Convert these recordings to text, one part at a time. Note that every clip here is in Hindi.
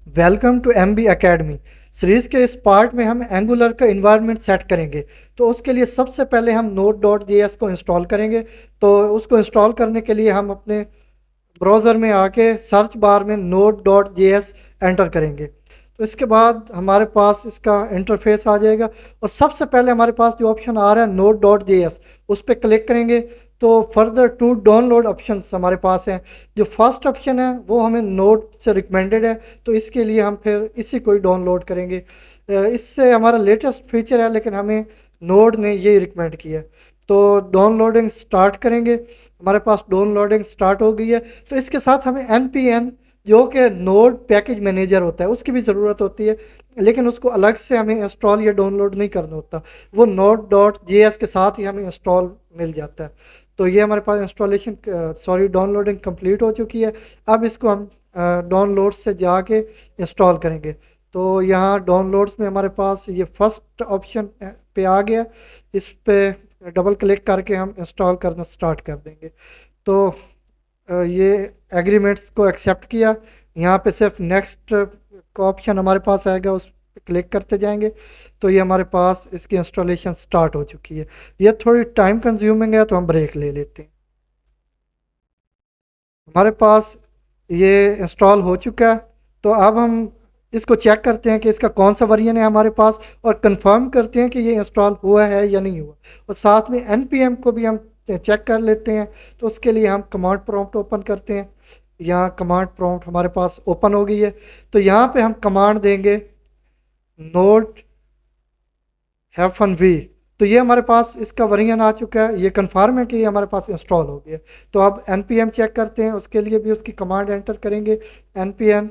Welcome to MB academy. Series के इस पार्ट में हम एंगुलर का इन्वायरमेंट सेट करेंगे। तो उसके लिए सबसे पहले हम node.js को इंस्टॉल करेंगे। तो उसको इंस्टॉल करने के लिए हम अपने ब्राउज़र में आके सर्च बार में node.js एंटर करेंगे। तो इसके बाद हमारे पास इसका इंटरफेस आ जाएगा और सबसे पहले हमारे पास जो ऑप्शन आ रहा है node.js, उस पर क्लिक करेंगे तो फर्दर टू डाउनलोड ऑप्शंस हमारे पास हैं। जो फर्स्ट ऑप्शन है वो हमें नोड से रिकमेंडेड है, तो इसके लिए हम फिर इसी को ही डाउनलोड करेंगे। इससे हमारा लेटेस्ट फीचर है, लेकिन हमें नोड ने ये रिकमेंड किया है। तो डाउनलोडिंग स्टार्ट करेंगे। हमारे पास डाउनलोडिंग स्टार्ट हो गई है। तो इसके साथ हमें npm जो कि नोड पैकेज मैनेजर होता है उसकी भी ज़रूरत होती है, लेकिन उसको अलग से हमें इंस्टॉल या डाउनलोड नहीं करना होता। वो node.js के साथ ही हमें इंस्टॉल मिल जाता है। तो ये हमारे पास इंस्टॉलेशन डाउनलोडिंग कंप्लीट हो चुकी है। अब इसको हम डाउनलोड से जाके इंस्टॉल करेंगे। तो यहाँ डाउनलोड्स में हमारे पास ये फर्स्ट ऑप्शन पे आ गया। इस पे डबल क्लिक करके हम इंस्टॉल करना स्टार्ट कर देंगे। तो ये एग्रीमेंट्स को एक्सेप्ट किया। यहाँ पे सिर्फ नेक्स्ट का ऑप्शन हमारे पास आएगा, उस पर क्लिक करते जाएंगे। तो ये हमारे पास इसकी इंस्टॉलेशन स्टार्ट हो चुकी है। ये थोड़ी टाइम कंज्यूमिंग है, तो हम ब्रेक ले लेते हैं। हमारे पास ये इंस्टॉल हो चुका है। तो अब हम इसको चेक करते हैं कि इसका कौन सा वर्जन है हमारे पास, और कंफर्म करते हैं कि ये इंस्टॉल हुआ है या नहीं हुआ। और साथ में npm को भी हम चेक कर लेते हैं। तो उसके लिए हम कमांड प्रॉम्प्ट ओपन करते हैं। यहाँ कमांड प्रॉम्प्ट हमारे पास ओपन हो गई है। तो यहाँ पे हम कमांड देंगे नोड -v। तो ये हमारे पास इसका वर्जन आ चुका है। ये कन्फर्म है कि ये हमारे पास इंस्टॉल हो गया। तो अब npm चेक करते हैं, उसके लिए भी उसकी कमांड एंटर करेंगे npm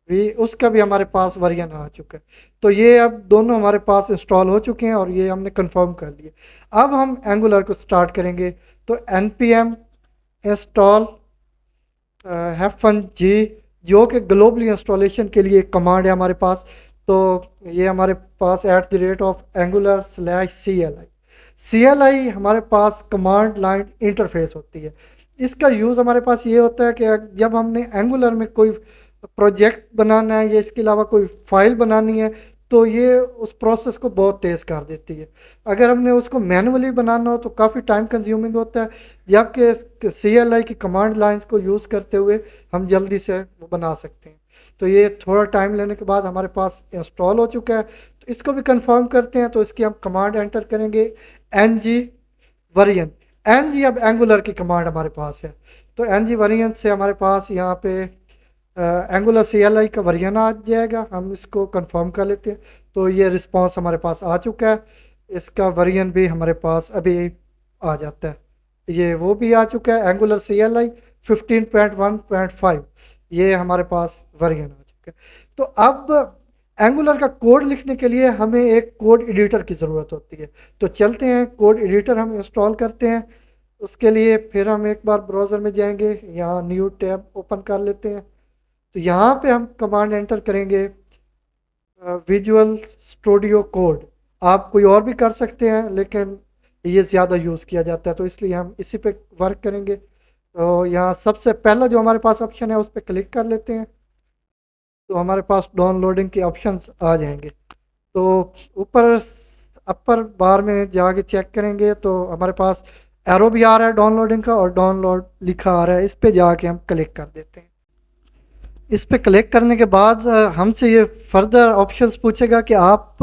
भी, उसका भी हमारे पास वर्जन आ चुका है। तो ये अब दोनों हमारे पास इंस्टॉल हो चुके हैं और ये हमने कंफर्म कर लिया। अब हम एंगुलर को स्टार्ट करेंगे। तो npm इंस्टॉल -g जो कि ग्लोबली इंस्टॉलेशन के लिए एक कमांड है हमारे पास। तो ये हमारे पास @angular/cli हमारे पास कमांड लाइन इंटरफेस होती है। इसका यूज़ हमारे पास ये होता है कि जब हमने एंगुलर में कोई प्रोजेक्ट बनाना है या इसके अलावा कोई फाइल बनानी है, तो ये उस प्रोसेस को बहुत तेज़ कर देती है। अगर हमने उसको मैनुअली बनाना हो तो काफ़ी टाइम कंज्यूमिंग होता है, जबकि CLI की कमांड लाइंस को यूज़ करते हुए हम जल्दी से वो बना सकते हैं। तो ये थोड़ा टाइम लेने के बाद हमारे पास इंस्टॉल हो चुका है। तो इसको भी कंफर्म करते हैं। तो इसकी हम कमांड एंटर करेंगे ng वर्जन। ng अब एंगुलर की कमांड हमारे पास है। तो ng वर्जन से हमारे पास यहाँ पे एंगुलर CLI का वर्जन आ जाएगा। हम इसको कंफर्म कर लेते हैं। तो ये रिस्पांस हमारे पास आ चुका है। इसका वर्जन भी हमारे पास अभी आ जाता है। ये वो भी आ चुका है, एंगुलर CLI 15.1.5। ये हमारे पास वर्जन आ चुका है। तो अब एंगुलर का कोड लिखने के लिए हमें एक कोड एडिटर की ज़रूरत होती है। तो चलते हैं, कोड एडिटर हम इंस्टॉल करते हैं। उसके लिए फिर हम एक बार ब्राउज़र में जाएंगे, यहाँ न्यू टैब ओपन कर लेते हैं। तो यहाँ पे हम कमांड एंटर करेंगे विजुअल स्टूडियो कोड। आप कोई और भी कर सकते हैं, लेकिन ये ज़्यादा यूज़ किया जाता है, तो इसलिए हम इसी पे वर्क करेंगे। तो यहाँ सबसे पहला जो हमारे पास ऑप्शन है उस पर क्लिक कर लेते हैं। तो हमारे पास डाउनलोडिंग के ऑप्शंस आ जाएंगे। तो ऊपर अपर बार में जाके चेक करेंगे तो हमारे पास एरो भी आ रहा है डाउनलोडिंग का, और डाउनलोड लिखा आ रहा है। इस पे जाके हम क्लिक कर देते हैं। इस पे क्लिक करने के बाद हमसे ये फर्दर ऑप्शंस पूछेगा कि आप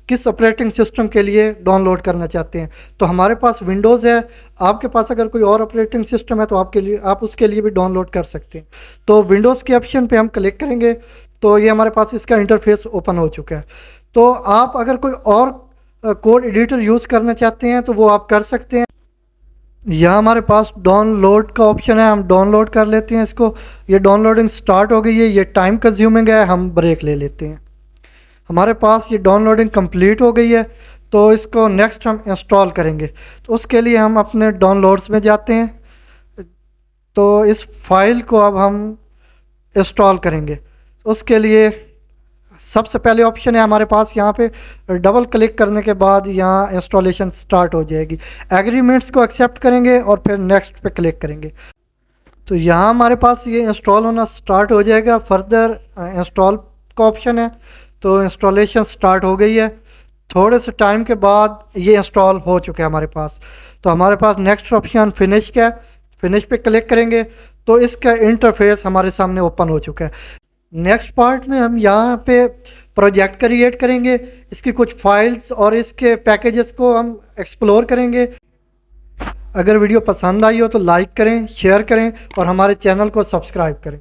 किस ऑपरेटिंग सिस्टम के लिए डाउनलोड करना चाहते हैं। तो हमारे पास विंडोज़ है। आपके पास अगर कोई और ऑपरेटिंग सिस्टम है तो आप उसके लिए भी डाउनलोड कर सकते हैं। तो विंडोज़ के ऑप्शन पे हम क्लिक करेंगे। तो ये हमारे पास इसका इंटरफेस ओपन हो चुका है। तो आप अगर कोई और कोड एडिटर यूज़ करना चाहते हैं तो वो आप कर सकते हैं। यहाँ हमारे पास डाउनलोड का ऑप्शन है, हम डाउनलोड कर लेते हैं इसको। ये डाउनलोडिंग स्टार्ट हो गई है। ये टाइम कंज्यूमिंग है, हम ब्रेक ले लेते हैं। हमारे पास ये डाउनलोडिंग कंप्लीट हो गई है। तो इसको नेक्स्ट हम इंस्टॉल करेंगे। तो उसके लिए हम अपने डाउनलोड्स में जाते हैं। तो इस फाइल को अब हम इंस्टॉल करेंगे। उसके लिए सबसे पहले ऑप्शन है हमारे पास, यहाँ पे डबल क्लिक करने के बाद यहाँ इंस्टॉलेशन स्टार्ट हो जाएगी। एग्रीमेंट्स को एक्सेप्ट करेंगे और फिर नेक्स्ट पे क्लिक करेंगे। तो यहाँ हमारे पास ये इंस्टॉल होना स्टार्ट हो जाएगा। फर्दर इंस्टॉल का ऑप्शन है, तो इंस्टॉलेशन स्टार्ट हो गई है। थोड़े से टाइम के बाद ये इंस्टॉल हो चुका है हमारे पास। तो हमारे पास नेक्स्ट ऑप्शन फिनिश का है, फिनिश पे क्लिक करेंगे तो इसका इंटरफेस हमारे सामने ओपन हो चुका है। नेक्स्ट पार्ट में हम यहाँ पे प्रोजेक्ट क्रिएट करेंगे, इसकी कुछ फाइल्स और इसके पैकेजेस को हम एक्सप्लोर करेंगे। अगर वीडियो पसंद आई हो तो लाइक करें, शेयर करें और हमारे चैनल को सब्सक्राइब करें।